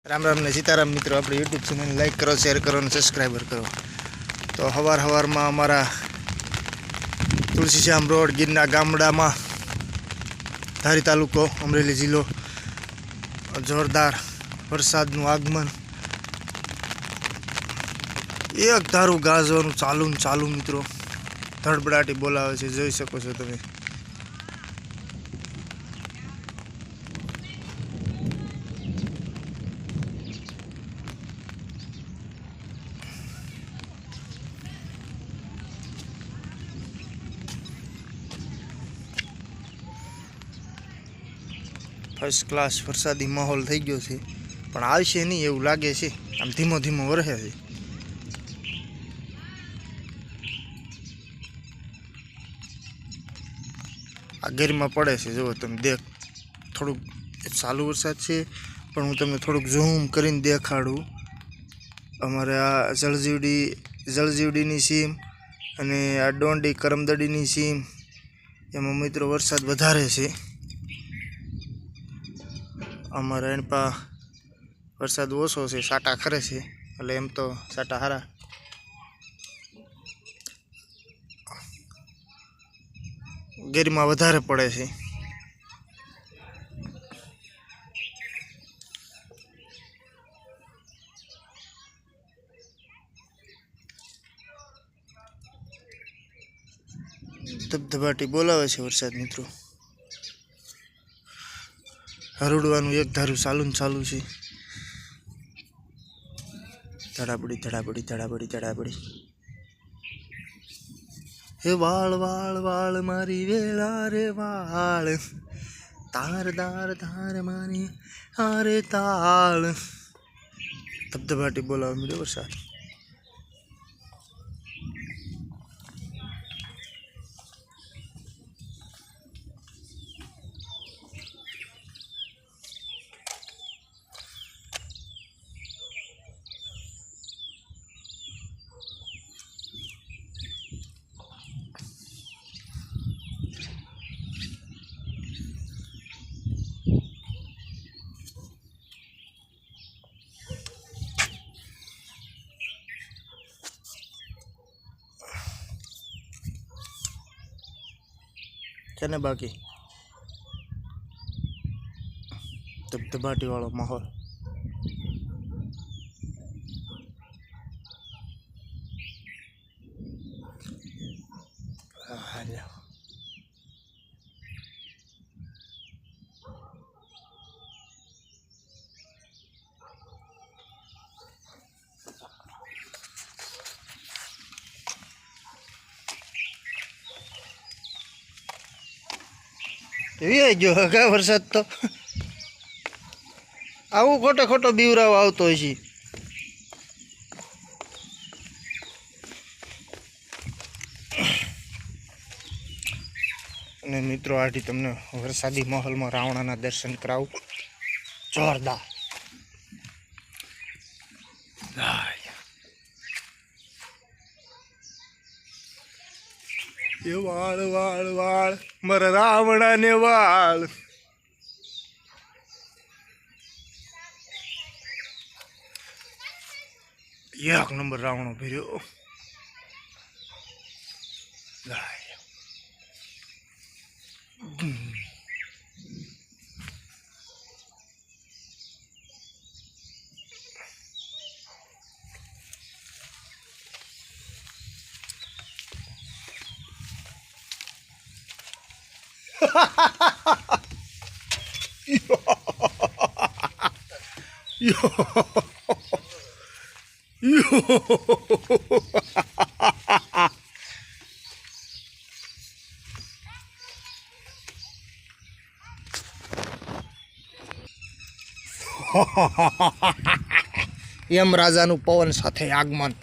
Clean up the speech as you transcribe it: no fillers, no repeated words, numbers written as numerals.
राम राम ने सीताराम मित्रों, अपने यूट्यूब चैनल लाइक करो, शेर करो और सब्सक्राइबर करो। तो हवार में अमरा तुलसीश्याम रोड गिरना गामड़ा में धारी तालुको अमरेली जिलो जोरदार वरसादનું આગમન એક ધારું ગાજવાનું ચાલુ મિત્રો ધડબડાટી બોલાવે છે, જોઈ શકો છો તમે। फर्स्ट क्लास वरसादी माहौल थी गयो है, पण आवशे नहीं एवं लागे छे। आम धीमो धीमो वरसे छे। आ गिरमा पड़े छे, जो तमे देख थोड़ुं चालू वरसाद छे, पण हूँ तमने थोड़ुंक झूम करीने देखाडुं। अमारे आ जलजीवडीनी सीम अने आ डोंडी करमदडीनी सीम एमां मित्रों वरसाद वधारे छे। अमरा एन पा वरसाद ओछो छे, साटा खरे छे, એટલે એમ તો સાટા હારા। ગીરમાં વધારે પડે છે। ધબધબાટી બોલાવે છે વરસાદ મિત્રો। હરુડવાનું એક ધારું ચાલુ છે। ધડાબડી ધડાબડી ધડાબડી ધડાબડી। हे वाल वाल वाल मारी वेला रे वाल, तार दार धार मारी हारे ताल। धबधबाटी बोलावे मिले वरसाद। क्या बाकी धबधबाटी वालों माहौल। जो क्या वरसाद तो आवो खोटो खोटो बीवराव आवतो होय छे। અને મિત્રો આથી તમને વરસાદી માહોલમાં રાવણાના દર્શન કરાવું જોરદાર। ये वाल वाल वाल मर रावणा ने वाल। एक नंबर रावणो फिर यम राजानु पवन साथे आगमन।